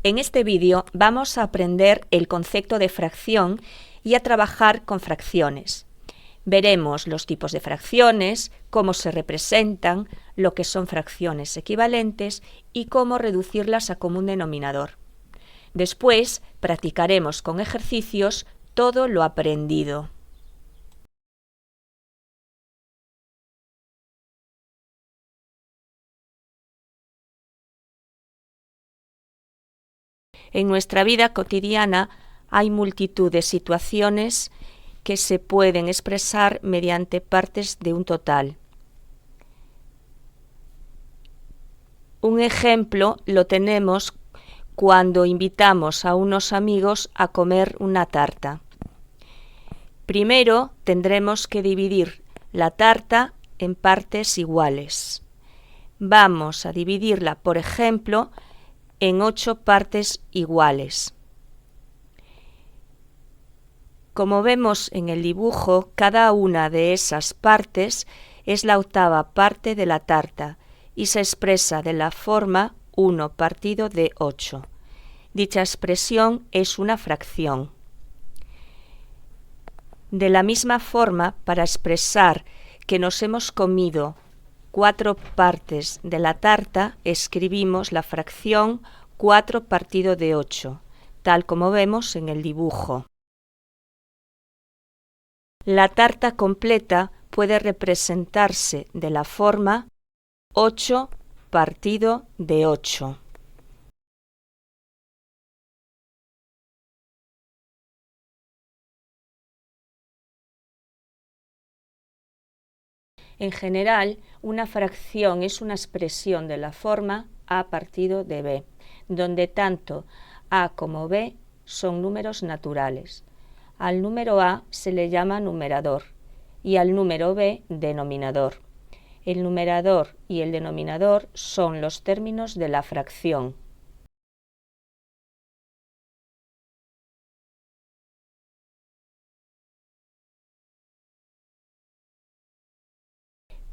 En este vídeo vamos a aprender el concepto de fracción y a trabajar con fracciones. Veremos los tipos de fracciones, cómo se representan, lo que son fracciones equivalentes y cómo reducirlas a común denominador. Después practicaremos con ejercicios todo lo aprendido. En nuestra vida cotidiana hay multitud de situaciones que se pueden expresar mediante partes de un total. Un ejemplo lo tenemos cuando invitamos a unos amigos a comer una tarta. Primero tendremos que dividir la tarta en partes iguales. Vamos a dividirla, por ejemplo, en 8 partes iguales. Como vemos en el dibujo, cada una de esas partes es la octava parte de la tarta y se expresa de la forma 1 partido de 8. Dicha expresión es una fracción. De la misma forma, para expresar que nos hemos comido 4 partes de la tarta, escribimos la fracción 4 partido de 8, tal como vemos en el dibujo. La tarta completa puede representarse de la forma 8 partido de 8. En general, una fracción es una expresión de la forma a partido de b, donde tanto a como b son números naturales. Al número a se le llama numerador y al número b denominador. El numerador y el denominador son los términos de la fracción.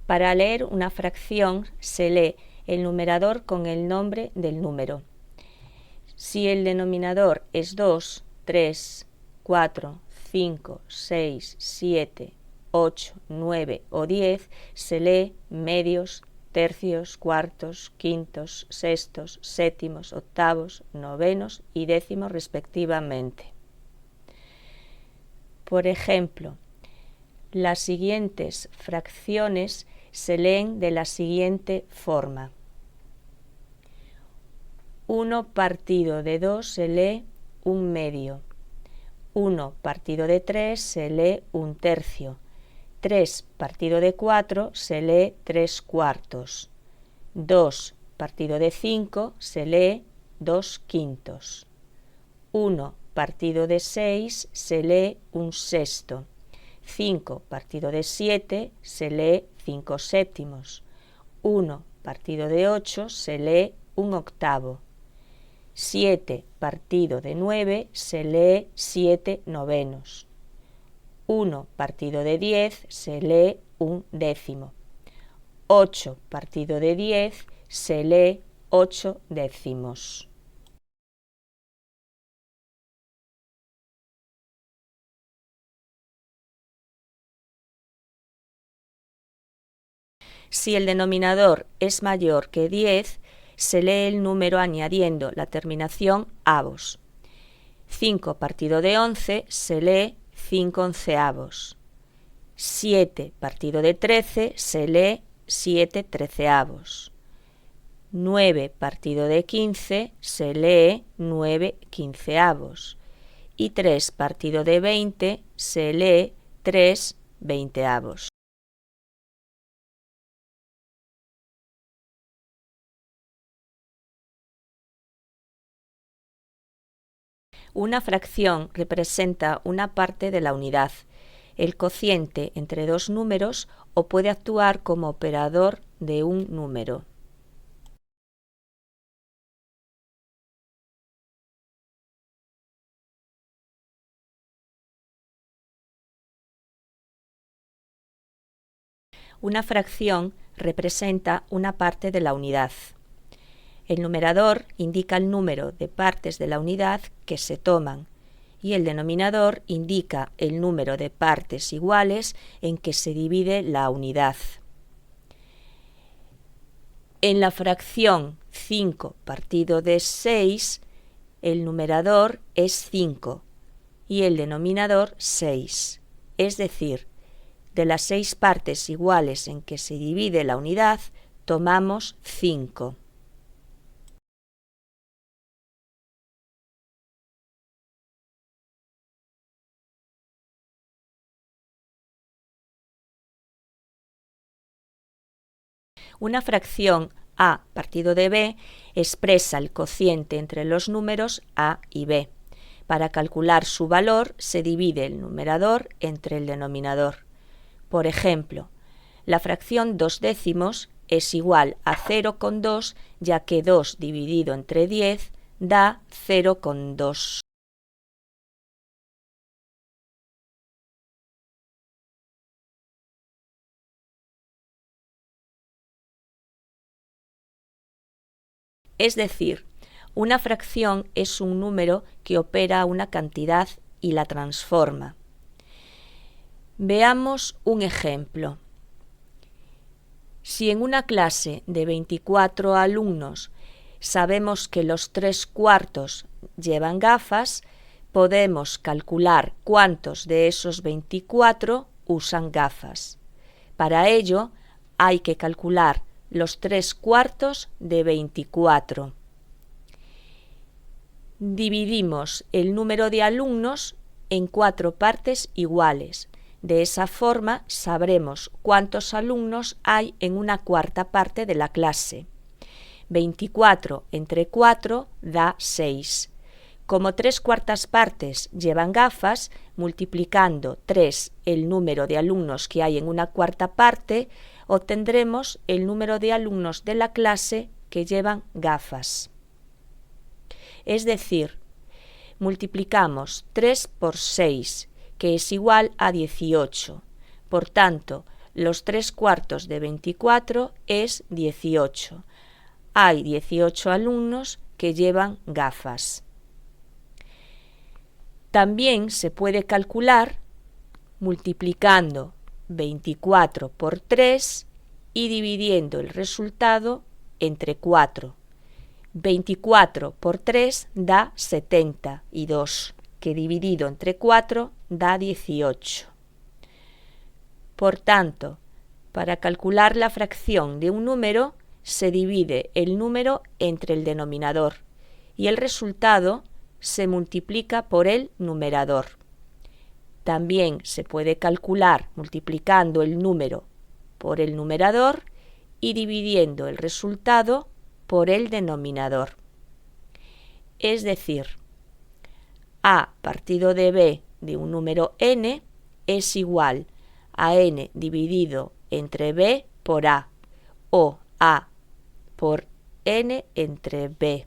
Para leer una fracción se lee el numerador con el nombre del número. Si el denominador es 2, 3, 4, 5, 6, 7, 8, 9 o 10, se lee medios, tercios, cuartos, quintos, sextos, séptimos, octavos, novenos y décimos respectivamente. Por ejemplo, las siguientes fracciones se leen de la siguiente forma. 1 partido de 2 se lee 1 medio. 1 partido de 3 se lee 1 tercio. 3 partido de 4 se lee 3 cuartos. 2 partido de 5 se lee 2 quintos. 1 partido de 6 se lee 1 sexto. 5 partido de 7 se lee 5 séptimos. 1 partido de 8 se lee 1 octavo. 7 partido de 9 se lee 7 novenos. 1 partido de 10 se lee 1 décimo. 8 partido de 10 se lee 8 décimos. Si el denominador es mayor que 10, se lee el número añadiendo la terminación avos. 5 partido de 11 se lee 5 onceavos. 7 partido de 13 se lee 7 treceavos. 9 partido de 15 se lee 9 quinceavos. Y 3 partido de 20 se lee 3 veinteavos. Una fracción representa una parte de la unidad, el cociente entre dos números o puede actuar como operador de un número. Una fracción representa una parte de la unidad. El numerador indica el número de partes de la unidad que se toman y el denominador indica el número de partes iguales en que se divide la unidad. En la fracción 5 partido de 6, el numerador es 5 y el denominador 6. Es decir, de las 6 partes iguales en que se divide la unidad, tomamos 5. Una fracción a partido de b expresa el cociente entre los números a y b. Para calcular su valor se divide el numerador entre el denominador. Por ejemplo, la fracción 2 décimos es igual a 0,2, ya que 2 dividido entre 10 da 0,2. Es decir, una fracción es un número que opera una cantidad y la transforma. Veamos un ejemplo. Si en una clase de 24 alumnos sabemos que los 3/4 llevan gafas, podemos calcular cuántos de esos 24 usan gafas. Para ello, hay que calcular los 3/4 de 24. Dividimos el número de alumnos en 4 partes iguales. De esa forma sabremos cuántos alumnos hay en una cuarta parte de la clase. 24 entre 4 da 6. Como 3/4 partes llevan gafas, multiplicando 3 el número de alumnos que hay en una cuarta parte, obtendremos el número de alumnos de la clase que llevan gafas. Es decir, multiplicamos 3 por 6, que es igual a 18. Por tanto, los 3/4 de 24 es 18. Hay 18 alumnos que llevan gafas. También se puede calcular multiplicando 24 por 3 y dividiendo el resultado entre 4. 24 por 3 da 72, que dividido entre 4 da 18. Por tanto, para calcular la fracción de un número, se divide el número entre el denominador y el resultado se multiplica por el numerador. También se puede calcular multiplicando el número por el numerador y dividiendo el resultado por el denominador. Es decir, a partido de b de un número n es igual a n dividido entre b por a, o a por n entre b.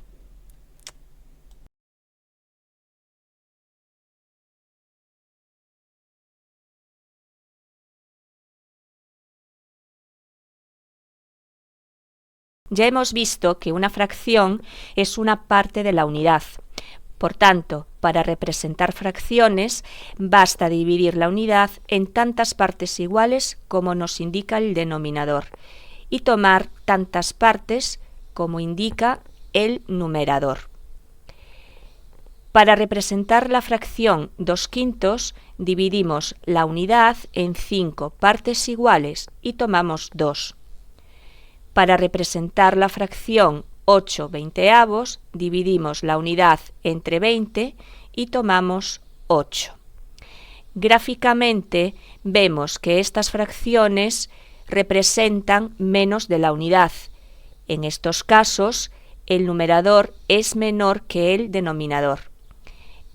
Ya hemos visto que una fracción es una parte de la unidad. Por tanto, para representar fracciones, basta dividir la unidad en tantas partes iguales como nos indica el denominador y tomar tantas partes como indica el numerador. Para representar la fracción 2/5, dividimos la unidad en 5 partes iguales y tomamos 2. Para representar la fracción 8/20, dividimos la unidad entre 20 y tomamos 8. Gráficamente vemos que estas fracciones representan menos de la unidad. En estos casos, el numerador es menor que el denominador.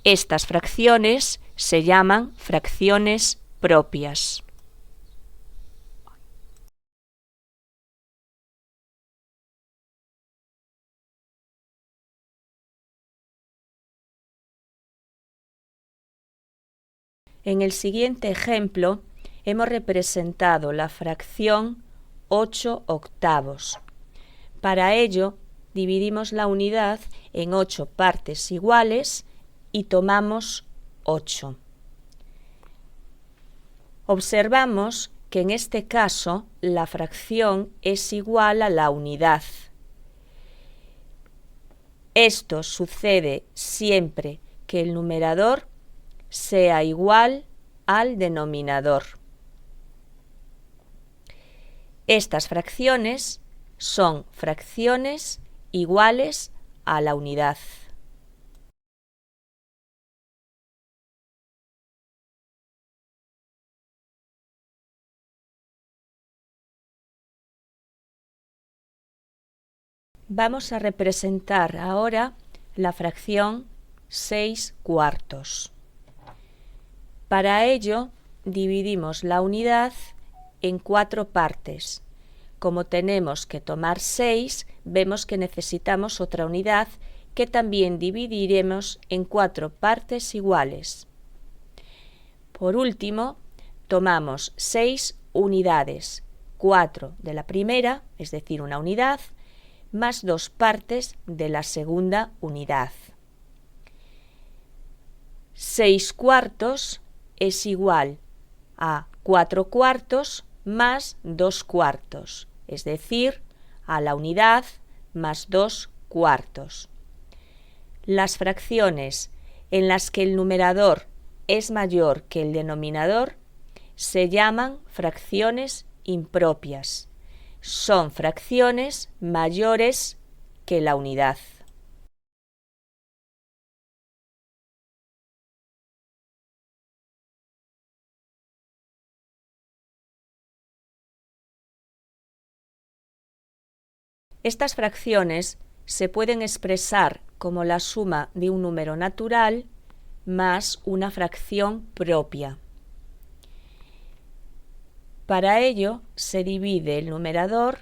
Estas fracciones se llaman fracciones propias. En el siguiente ejemplo hemos representado la fracción 8/8. Para ello dividimos la unidad en 8 partes iguales y tomamos 8. Observamos que en este caso la fracción es igual a la unidad. Esto sucede siempre que el numerador sea igual al denominador. Estas fracciones son fracciones iguales a la unidad. Vamos a representar ahora la fracción 6/4. Para ello, dividimos la unidad en 4 partes. Como tenemos que tomar 6, vemos que necesitamos otra unidad que también dividiremos en 4 partes iguales. Por último, tomamos 6 unidades, 4 de la primera, es decir, una unidad, más 2 partes de la segunda unidad. 6/4 es igual a 4/4 más 2/4, es decir, a la unidad más 2/4. Las fracciones en las que el numerador es mayor que el denominador se llaman fracciones impropias. Son fracciones mayores que la unidad. Estas fracciones se pueden expresar como la suma de un número natural más una fracción propia. Para ello se divide el numerador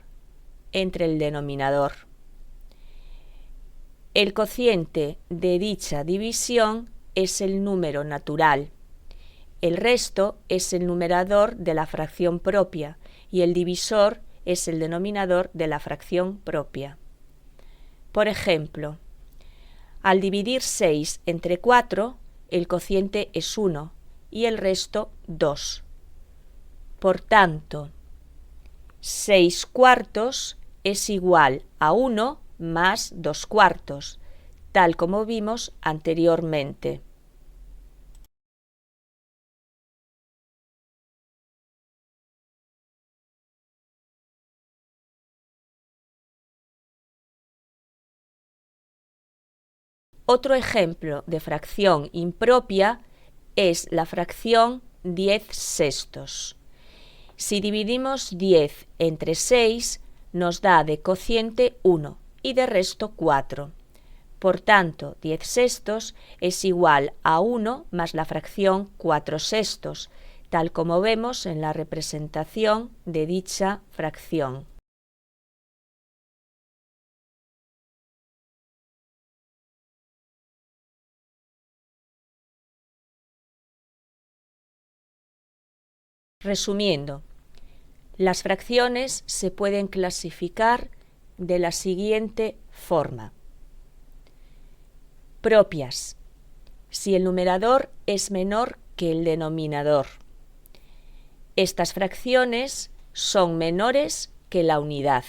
entre el denominador. El cociente de dicha división es el número natural. El resto es el numerador de la fracción propia y el divisor es el denominador de la fracción propia. Por ejemplo, al dividir 6 entre 4, el cociente es 1 y el resto 2. Por tanto, 6/4 es igual a 1 más 2/4, tal como vimos anteriormente. Otro ejemplo de fracción impropia es la fracción 10/6. Si dividimos 10 entre 6, nos da de cociente 1 y de resto 4. Por tanto, 10/6 es igual a 1 más la fracción 4/6, tal como vemos en la representación de dicha fracción. Resumiendo, las fracciones se pueden clasificar de la siguiente forma. Propias. Si el numerador es menor que el denominador. Estas fracciones son menores que la unidad.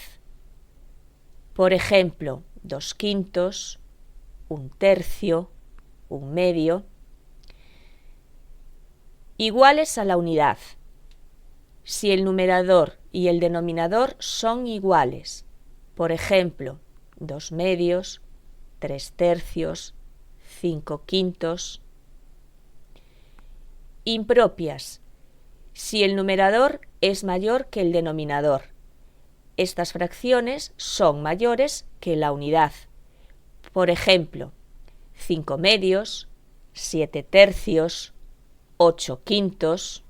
Por ejemplo, 2/5, 1/3, 1/2. Iguales a la unidad. Si el numerador y el denominador son iguales, por ejemplo, 2/2, 3/3, 5/5. Impropias. Si el numerador es mayor que el denominador. Estas fracciones son mayores que la unidad. Por ejemplo, 5/2, 7/3, 8/5.